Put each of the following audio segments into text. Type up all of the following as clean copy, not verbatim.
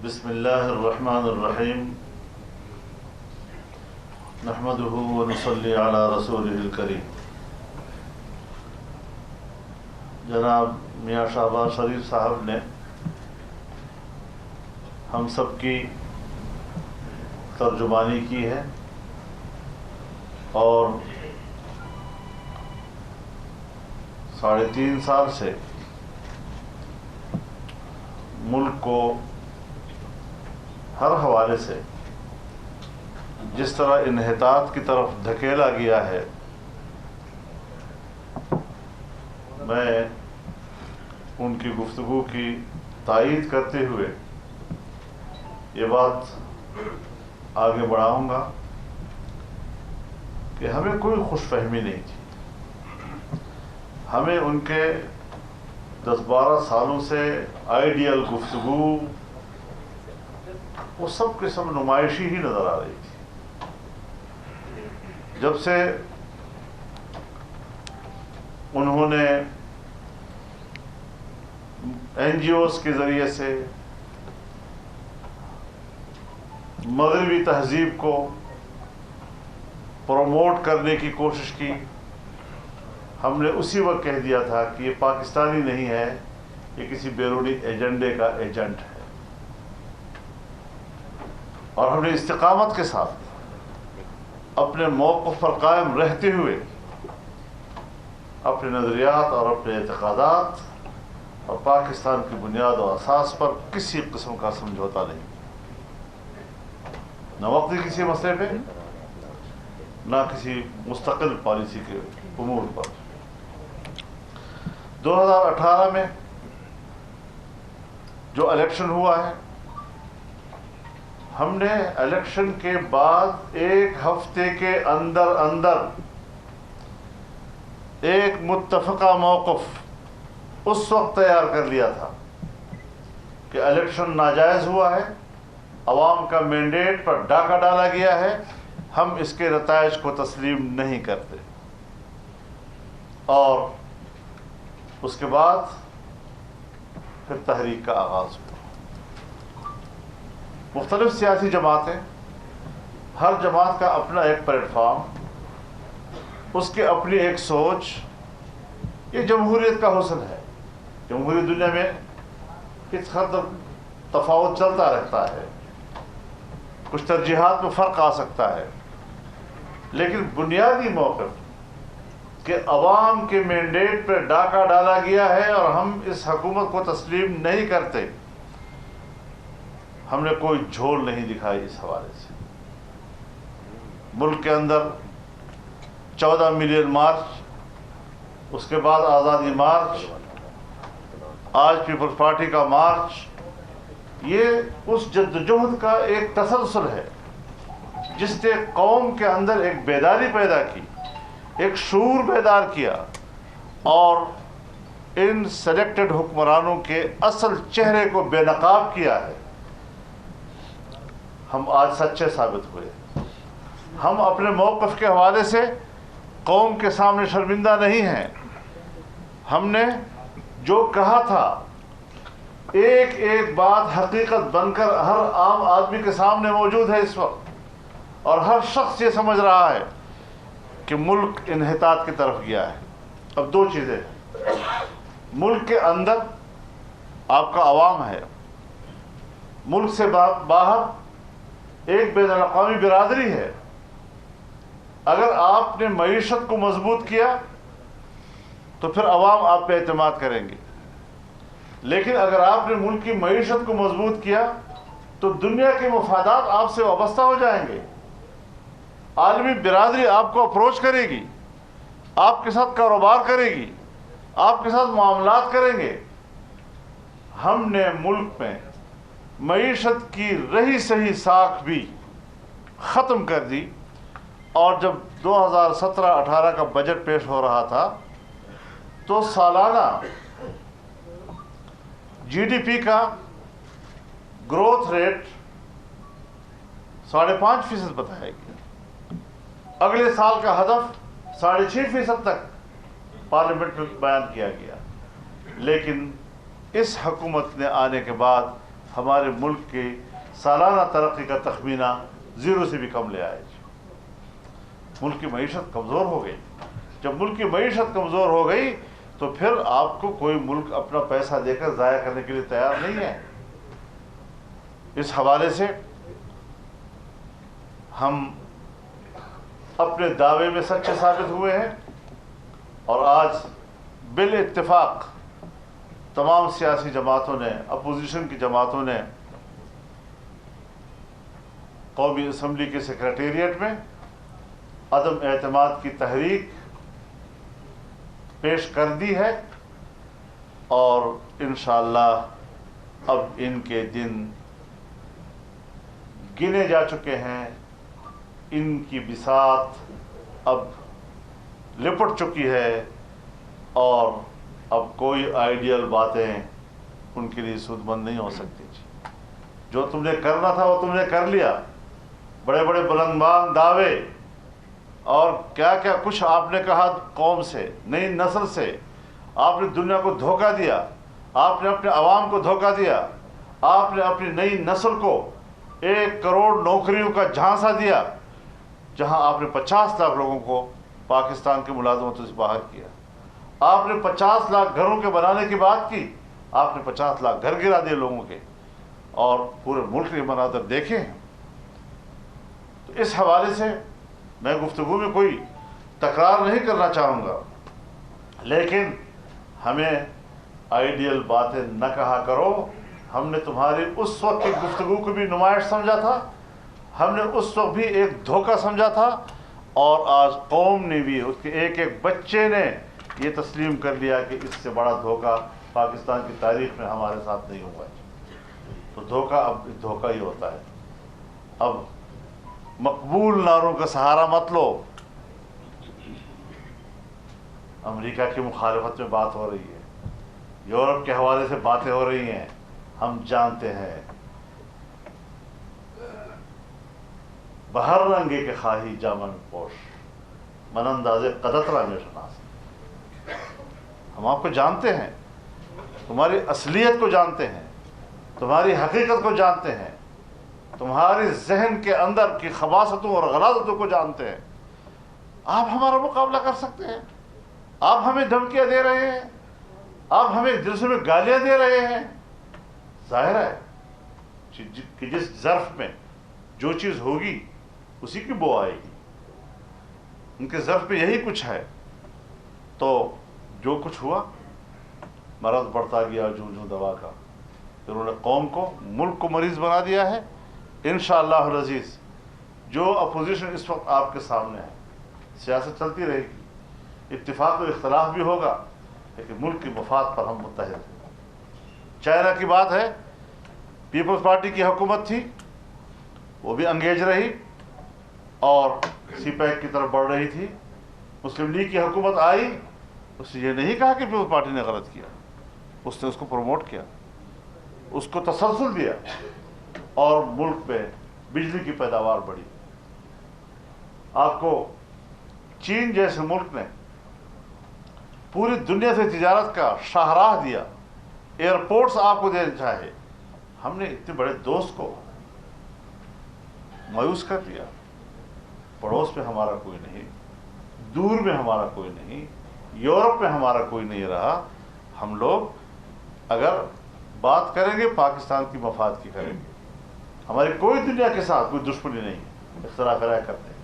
بسم اللہ الرحمن الرحیم نحمدہ ونصلی علی رسولہ الکریم۔ جناب میاں شہباز شریف صاحب نے ہم سب کی ترجمانی کی ہے اور 3.5 سال سے ملک کو ہر حوالے سے جس طرح انحطاط کی طرف دھکیلا گیا ہے، میں ان کی گفتگو کی تائید کرتے ہوئے یہ بات آگے بڑھاؤں گا کہ ہمیں کوئی خوش فہمی نہیں تھی۔ ہمیں ان کے 10-12 سالوں سے آئیڈیل گفتگو وہ سب کے سب نمائشی ہی نظر آ رہی تھی۔ جب سے انہوں نے NGOs کے ذریعے سے مغربی تہذیب کو پروموٹ کرنے کی کوشش کی، ہم نے اسی وقت کہہ دیا تھا کہ یہ پاکستانی نہیں ہے، یہ کسی بیرونی ایجنڈے کا ایجنٹ ہے، اور ہم نے استقامت کے ساتھ اپنے موقف پر قائم رہتے ہوئے اپنے نظریات اور اپنے اعتقادات اور پاکستان کی بنیاد و اساس پر کسی قسم کا سمجھوتا نہیں، نہ وقتی کسی مسئلے پہ، نہ کسی مستقل پالیسی کے امور پر۔ 2018 میں جو الیکشن ہوا ہے، ہم نے الیکشن کے بعد 1 ہفتے کے اندر ایک متفقہ موقف اس وقت تیار کر لیا تھا کہ الیکشن ناجائز ہوا ہے، عوام کا مینڈیٹ پر ڈاکہ ڈالا گیا ہے، ہم اس کے نتائج کو تسلیم نہیں کرتے۔ اور اس کے بعد پھر تحریک کا آغاز ہوا۔ مختلف سیاسی جماعتیں، ہر جماعت کا اپنا ایک پلیٹ فارم، اس کی اپنی ایک سوچ، یہ جمہوریت کا حسن ہے۔ جمہوری دنیا میں اس حد تک تفاوت چلتا رہتا ہے، کچھ ترجیحات میں فرق آ سکتا ہے، لیکن بنیادی موقف کہ عوام کے مینڈیٹ پہ ڈاکہ ڈالا گیا ہے اور ہم اس حکومت کو تسلیم نہیں کرتے، ہم نے کوئی جھول نہیں دکھائی اس حوالے سے۔ ملک کے اندر 14 ملین مارچ، اس کے بعد آزادی مارچ، آج پیپلز پارٹی کا مارچ، یہ اس جدوجہد کا ایک تسلسل ہے جس نے قوم کے اندر ایک بیداری پیدا کی، ایک شعور بیدار کیا، اور ان سلیکٹڈ حکمرانوں کے اصل چہرے کو بے نقاب کیا ہے۔ ہم آج سچے ثابت ہوئے۔ ہم اپنے موقف کے حوالے سے قوم کے سامنے شرمندہ نہیں ہیں۔ ہم نے جو کہا تھا، ایک ایک بات حقیقت بن کر ہر عام آدمی کے سامنے موجود ہے اس وقت، اور ہر شخص یہ سمجھ رہا ہے کہ ملک انحطاط کی طرف گیا ہے۔ اب 2 چیزیں ہیں، ملک کے اندر آپ کا عوام ہے، ملک سے باہر ایک بین الاقوامی برادری ہے۔ اگر آپ نے معیشت کو مضبوط کیا تو پھر عوام آپ پہ اعتماد کریں گے، لیکن اگر آپ نے ملک کی معیشت کو مضبوط کیا تو دنیا کے مفادات آپ سے وابستہ ہو جائیں گے، عالمی برادری آپ کو اپروچ کرے گی، آپ کے ساتھ کاروبار کرے گی، آپ کے ساتھ معاملات کریں گے۔ ہم نے ملک میں معیشت کی رہی سہی ساکھ بھی ختم کر دی، اور جب 2017-18 کا بجٹ پیش ہو رہا تھا تو سالانہ GDP کا گروتھ ریٹ 5.5% بتایا گیا۔ اگلے سال کا ہدف 6.5% تک پارلیمنٹ میں بیان کیا گیا، لیکن اس حکومت نے آنے کے بعد ہمارے ملک کی سالانہ ترقی کا تخمینہ 0 سے بھی کم لے آئے. ملک کی معیشت کمزور ہو گئی. جب ملک کی معیشت کمزور ہو گئی تو پھر آپ کو کوئی ملک اپنا پیسہ دے کر ضائع کرنے کے لیے تیار نہیں ہے. اس حوالے سے ہم اپنے دعوے میں سچے ثابت ہوئے ہیں اور آج بالاتفاق تمام سیاسی جماعتوں نے، اپوزیشن کی جماعتوں نے قومی اسمبلی کے سیکریٹریٹ میں عدم اعتماد کی تحریک پیش کر دی ہے اور انشاءاللہ اب ان کے دن گنے جا چکے ہیں. ان کی بساط اب لپٹ چکی ہے اور اب کوئی آئیڈیل باتیں ان کے لیے سود مند نہیں ہو سکتی. جو تم نے کرنا تھا وہ تم نے کر لیا. بڑے بڑے بلندبان دعوے اور کیا کیا کچھ آپ نے کہا قوم سے، نئی نسل سے. آپ نے دنیا کو دھوکہ دیا، آپ نے اپنے عوام کو دھوکہ دیا، آپ نے اپنی نئی نسل کو 1 کروڑ نوکریوں کا جھانسا دیا، جہاں آپ نے 50 لاکھ لوگوں کو پاکستان کی ملازمتوں سے باہر کیا. آپ نے 50 لاکھ گھروں کے بنانے کی بات کی، آپ نے 50 لاکھ گھر گرا دیے لوگوں کے، اور پورے ملک کے مناظر دیکھے ہیں. تو اس حوالے سے میں گفتگو میں کوئی تکرار نہیں کرنا چاہوں گا، لیکن ہمیں آئیڈیل باتیں نہ کہا کرو. ہم نے تمہاری اس وقت کی گفتگو کو بھی نمائش سمجھا تھا، ہم نے اس وقت بھی ایک دھوکہ سمجھا تھا، اور آج قوم نے بھی، اس کے ایک ایک بچے نے یہ تسلیم کر لیا کہ اس سے بڑا دھوکہ پاکستان کی تاریخ میں ہمارے ساتھ نہیں ہوا ہے. تو دھوکہ اب دھوکہ ہی ہوتا ہے. اب مقبول نعروں کا سہارا مت لو. امریکہ کی مخالفت میں بات ہو رہی ہے، یورپ کے حوالے سے باتیں ہو رہی ہیں، ہم جانتے ہیں. بہر رنگے کے خواہی جامن پوش، من انداز قدت را میں شناس. ہم آپ کو جانتے ہیں، تمہاری اصلیت کو جانتے ہیں، تمہاری حقیقت کو جانتے ہیں، تمہاری ذہن کے اندر کی خباثتوں اور غلاظتوں کو جانتے ہیں. آپ ہمارا مقابلہ کر سکتے ہیں؟ آپ ہمیں دھمکیاں دے رہے ہیں، آپ ہمیں جلسے میں گالیاں دے رہے ہیں. ظاہر ہے کہ جس ظرف میں جو چیز ہوگی اسی کی بو آئے گی. ان کے ظرف میں یہی کچھ ہے. تو جو کچھ ہوا، مرض بڑھتا گیا جو دوا کا، پھر انہوں نے قوم کو، ملک کو مریض بنا دیا ہے. انشاءاللہ العزیز جو اپوزیشن اس وقت آپ کے سامنے ہے، سیاست چلتی رہے گی، اتفاق و اختلاف بھی ہوگا، لیکن ملک کی مفاد پر ہم متحد ہیں. چائنا کی بات ہے، پیپلز پارٹی کی حکومت تھی، وہ بھی انگیج رہی اور سی پیک کی طرف بڑھ رہی تھی. مسلم لیگ کی حکومت آئی، اس نے یہ نہیں کہا کہ پیپلز پارٹی نے غلط کیا، اس نے اس کو پروموٹ کیا، اس کو تسلسل دیا، اور ملک میں بجلی کی پیداوار بڑھی. آپ کو چین جیسے ملک نے پوری دنیا سے تجارت کا شاہراہ دیا، ایئرپورٹس آپ کو دینا چاہے. ہم نے اتنے بڑے دوست کو مایوس کر دیا. پڑوس میں ہمارا کوئی نہیں، دور میں ہمارا کوئی نہیں، یورپ میں ہمارا کوئی نہیں رہا. ہم لوگ اگر بات کریں گے پاکستان کی مفاد کی کریں گے. ہماری کوئی دنیا کے ساتھ کوئی دشمنی نہیں. اختلاف رائے کرتے ہیں،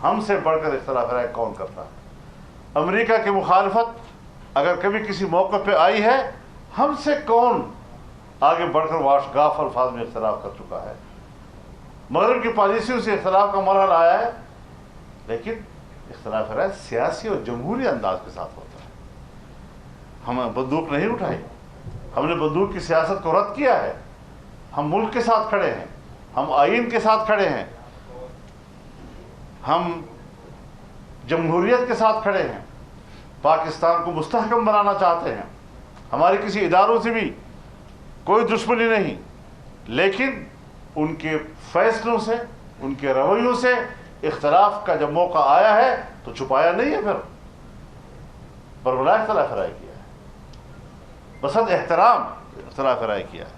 ہم سے بڑھ کر اختلاف رائے کون کرتا ہے؟ امریکہ کی مخالفت اگر کبھی کسی موقع پہ آئی ہے، ہم سے کون آگے بڑھ کر واش گاف الفاظ میں اختلاف کر چکا ہے؟ مغرب کی پالیسیوں سے اختلاف کا مرحلہ آیا ہے، لیکن اختلاف رائے سیاسی اور جمہوری انداز کے ساتھ ہوتا ہے. ہم بندوق نہیں اٹھائی، ہم نے بندوق کی سیاست کو رد کیا ہے. ہم ملک کے ساتھ کھڑے ہیں، ہم آئین کے ساتھ کھڑے ہیں، ہم جمہوریت کے ساتھ کھڑے ہیں، پاکستان کو مستحکم بنانا چاہتے ہیں. ہماری کسی اداروں سے بھی کوئی دشمنی نہیں، لیکن ان کے فیصلوں سے، ان کے رویوں سے اختلاف کا جب موقع آیا ہے تو چھپایا نہیں ہے، پھر بربلا اختلاف رائے کیا ہے، بسد احترام اختلاف رائے کیا ہے.